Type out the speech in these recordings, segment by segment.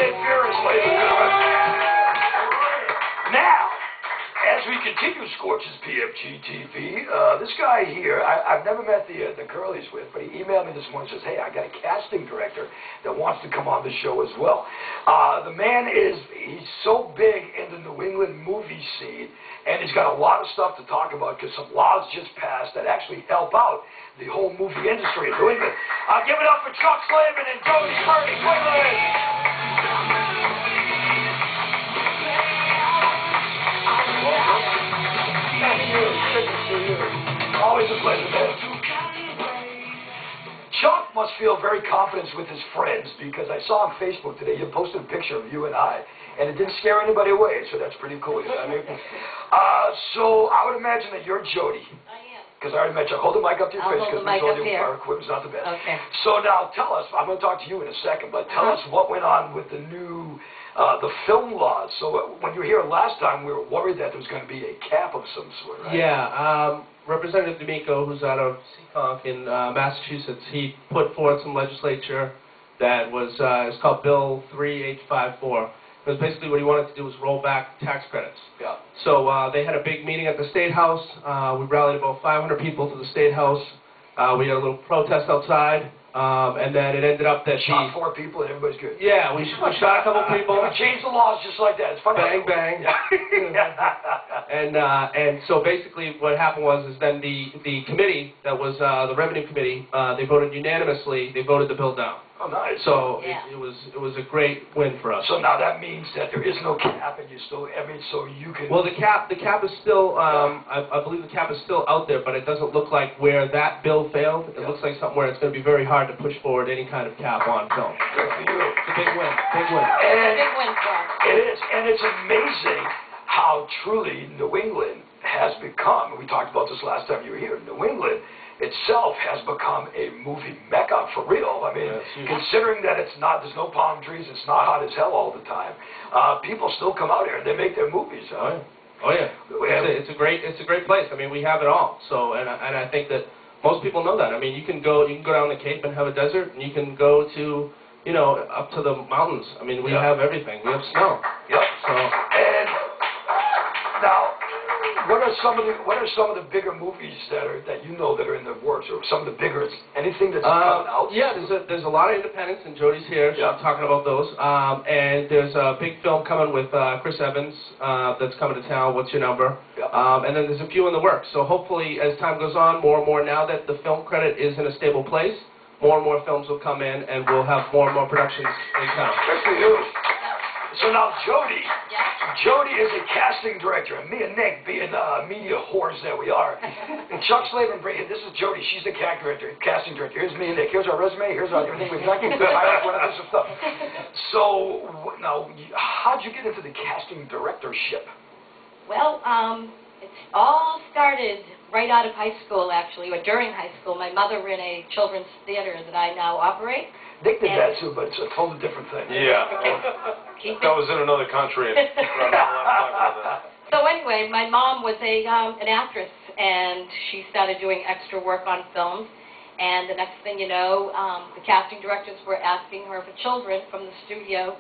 and Furious, ladies and gentlemen. Now, as we continue Scorch's PFG-TV, this guy here, I've never met the girl he's with, but he emailed me this morning and says, hey, I got a casting director that wants to come on the show as well. The man he's so big in the New England movie scene, and he's got a lot of stuff to talk about because some laws just passed that actually help out the whole movie industry in New England. Give it up for Slavin and Jodi Purdy-Quinlan. Always a pleasure, man. Chuck must feel very confident with his friends because I saw on Facebook today you posted a picture of you and I, and it didn't scare anybody away, so that's pretty cool. You know what I mean? So I would imagine that you're Jodi. I am. Because I already met you. Hold the mic up to your face because we told you our equipment's not the best. Okay. So now tell us, I'm going to talk to you in a second, but tell us what went on with the new the film laws. So when you were here last time, we were worried that there was going to be a cap of some sort, right? Yeah. Representative D'Amico, who's out of Seekonk in Massachusetts, he put forth some legislature that was it's called Bill 3854. Because basically what he wanted to do was roll back tax credits. Yeah. So they had a big meeting at the State House. We rallied about 500 people to the State House. We had a little protest outside. And then it ended up that shot 4 people and everybody's good. Yeah, we shot a couple people. We changed the laws just like that. It's funny. Bang, bang. And so basically what happened was then the committee that was the Revenue Committee, they voted unanimously. They voted the bill down. Oh, nice. So it was a great win for us. So now that means that there is no cap, and you still, I mean, so you can. Well, the cap is still, I believe the cap is still out there, but it doesn't look like where that bill failed. It looks like something where it's going to be very hard to push forward any kind of cap on film. Good for you. It's a big win. Big win. It's a big win for us. It is, and it's amazing how truly New England has become. We talked about this last time you were here. New England itself has become a movie mecca for real. I mean, considering that it's not, there's no palm trees, it's not hot as hell all the time. People still come out here and they make their movies. Oh yeah. It's a great place. I mean, we have it all. So, and I think that most people know that. I mean, you can go down the Cape and have a desert, and you can go to, you know, up to the mountains. I mean, we have everything. We have snow. Yep. So. And now, what are some of the bigger movies that you know that are in the works, or some of the bigger, anything that's coming out? Yeah, there's a lot of independents, and Jodi's here. She's talking about those. And there's a big film coming with Chris Evans that's coming to town. What's Your Number? And then there's a few in the works. So hopefully, as time goes on, more and more, now that the film credit is in a stable place, more and more films will come in, and we'll have more and more productions in town. Good for you. So now, Jodi is a casting director, and me and Nick, being media whores that we are, and Chuck Slavin, this is Jodi, she's the casting director. Here's me and Nick. Here's our resume. Here's everything we've done. Some stuff. So now, how'd you get into the casting directorship? Well, it all started right out of high school, actually, or during high school. My mother ran a children's theater that I now operate. Nick did that too, but it's a totally different thing. Yeah. That was in another country. So anyway, my mom was an actress, and she started doing extra work on films. And the next thing you know, the casting directors were asking her for children from the studio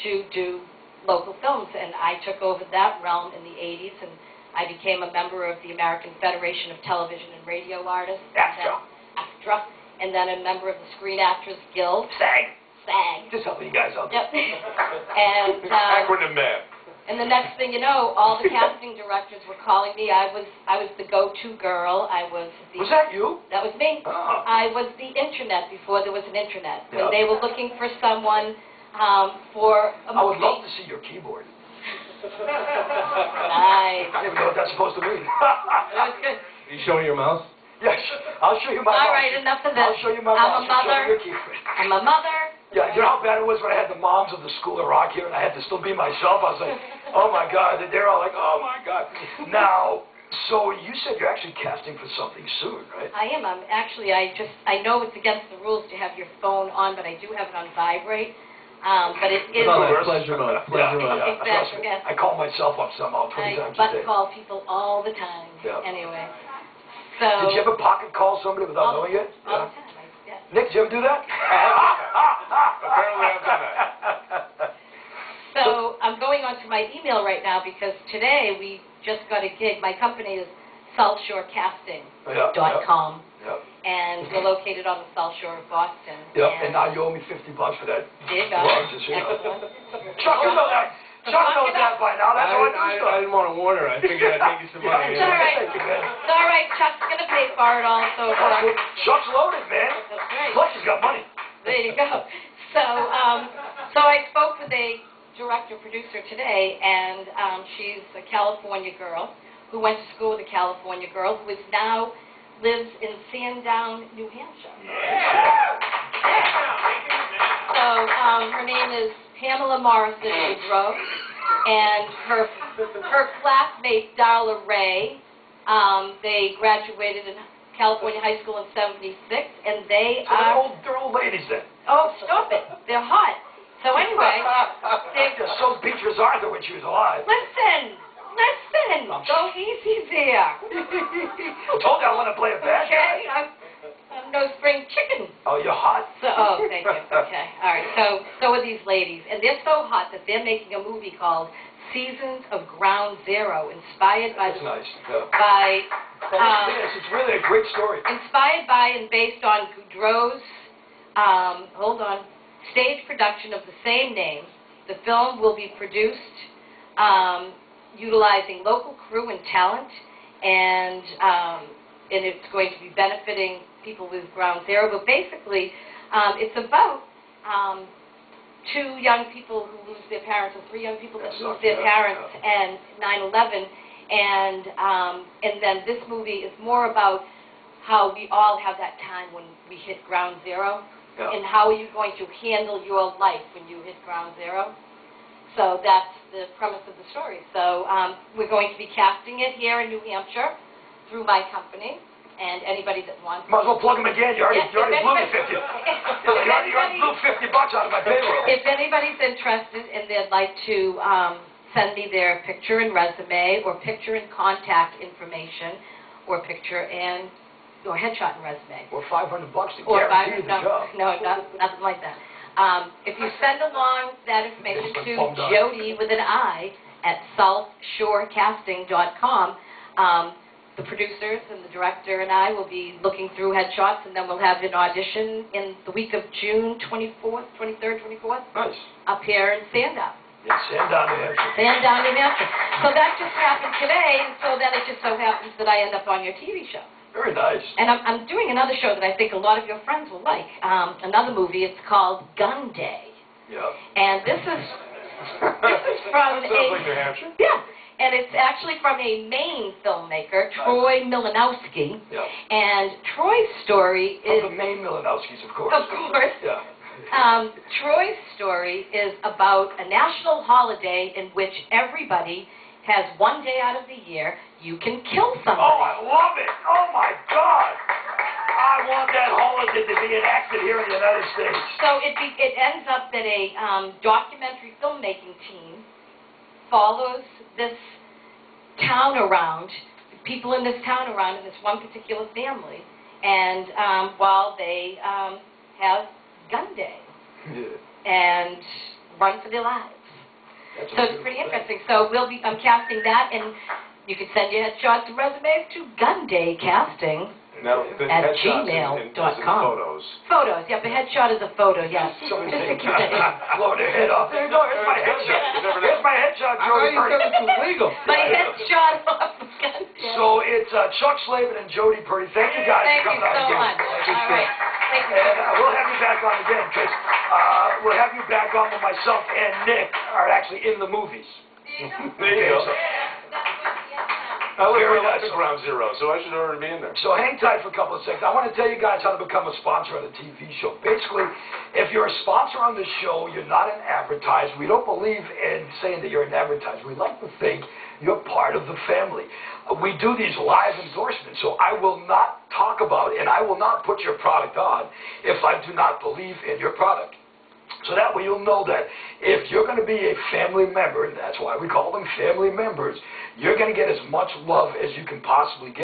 to do local films. And I took over that realm in the 80s, and I became a member of the American Federation of Television and Radio Artists. AFTRA. And then a member of the Screen Actors Guild. SAG. Just helping you guys out. Yep. And acronym man. And the next thing you know, all the casting directors were calling me. I was the go-to girl. Was that you? That was me. I was the internet before there was an internet. When they were looking for someone for a movie. I would love to see your keyboard. Nice. I don't even know what that's supposed to mean. That was good. Are you showing your mouse? Yes, I'll show you my mouse. All right, enough of this. I'll show you my mouse. I'm a mother. Yeah, you know how bad it was when I had the moms of the School of Rock here and I had to still be myself? I was like, oh my God. They're all like, oh my God. Now, so you said you're actually casting for something soon, right? I am. I know it's against the rules to have your phone on, but I do have it on vibrate. But it is... Pleasure mode. Exactly. Yes. I call myself up somehow 20 times a day. I call people all the time. Anyway. So, did you ever pocket call somebody without knowing it? All the time. Nick, did you ever do that? Apparently I've done that. So I'm going on to my email right now because today we just got a gig. My company is SouthShoreCasting.com. Yep. And we're located on the South Shore of Boston. Yep, and now you owe me $50 for that. There you go. Well, just, you know. Excellent. Chuck, you know that. Chuck knows that by now. That's how I do stuff. I didn't want to warn her. I figured I'd make you some money. It's all right. It's all right. Chuck's going to pay for it all, so Chuck's loaded, man. That's right. Plus, he's got money. There you go. So I spoke with a director-producer today, and she's a California girl who went to school with a California girl who is now lives in Sandown, New Hampshire. So her name is Pamela Morrison Woodrow, and her classmate Darla Ray. They graduated in California High School in '76, and they are. They're old ladies then. Oh, stop it! They're hot. So anyway, so Beatrice Arthur when she was alive. Listen, go easy there. I told you I want to play a bad guy. Okay, I'm no spring chicken. Oh, you're hot. So, thank you. Okay, all right. So are these ladies, and they're so hot that they're making a movie called Seasons of Ground Zero, inspired by That's nice. Yeah. by It's really a great story. inspired by and based on Goudreau's stage production of the same name. The film will be produced utilizing local crew and talent, and it's going to be benefiting people with Ground Zero. But basically, it's about two young people who lose their parents, or three young people that lose their parents, and 9/11. And then this movie is more about how we all have that time when we hit Ground Zero, and how are you going to handle your life when you hit Ground Zero. So that's the premise of the story. So we're going to be casting it here in New Hampshire through my company, and anybody that wants. Might as well plug them again. You already blew me 50. You already blew $50 out of my payroll. If anybody's interested and they'd like to send me their picture and resume, or picture and contact information, or picture and or headshot and resume. Or $500 to or guarantee the job. No, nothing like that. If you send along that information to Jodi with an I at SouthShoreCasting.com, the producers and the director and I will be looking through headshots, and then we'll have an audition in the week of June 24th, 23rd, 24th. Nice. Up here in Sandown. Yeah, Sandown, New Hampshire. Sandown, New Hampshire. So that just happened today, and so then it just so happens that I end up on your TV show. Very nice. And I'm doing another show that I think a lot of your friends will like. Another movie. It's called Gun Day. Yeah. And this is from Sounds like New Hampshire. Yeah. And it's actually from a Maine filmmaker, Troy Milanowski. Yeah. And Troy's story is... the Maine Milanowskis, of course. Of course. Yeah. Troy's story is about a national holiday in which everybody has one day out of the year you can kill somebody. Oh, I love it. Oh, my God. I want that holiday to be enacted here in the United States. So it ends up that a documentary filmmaking team follows this town around, people in this town around, in this one particular family, and while they have gun day and run for their lives. So it's pretty interesting. So I'm casting that, and you can send your headshots and resumes to gundaycasting at gmail.com. Photos, yeah, the headshot is a photo, yes. Somebody blow their head off. There you go, here's my headshot. Here's my headshot, Jodi Purdy. Legal. My headshot off of Gun Day. So it's Chuck Slavin and Jodi Purdy. Thank you guys for coming on again. Thank you so much. All right. Thank you. And we'll have you back on again, because we'll have you back on when myself and Nick are actually in the movies. There you go. I live at Ground Zero, so I should already be in there. So hang tight for a couple of seconds. I want to tell you guys how to become a sponsor on a TV show. Basically, if you're a sponsor on the show, you're not an advertiser. We don't believe in saying that you're an advertiser. We like to think you're part of the family. We do these live endorsements, so I will not talk about and I will not put your product on if I do not believe in your product. So that way you'll know that if you're going to be a family member, and that's why we call them family members, you're going to get as much love as you can possibly get.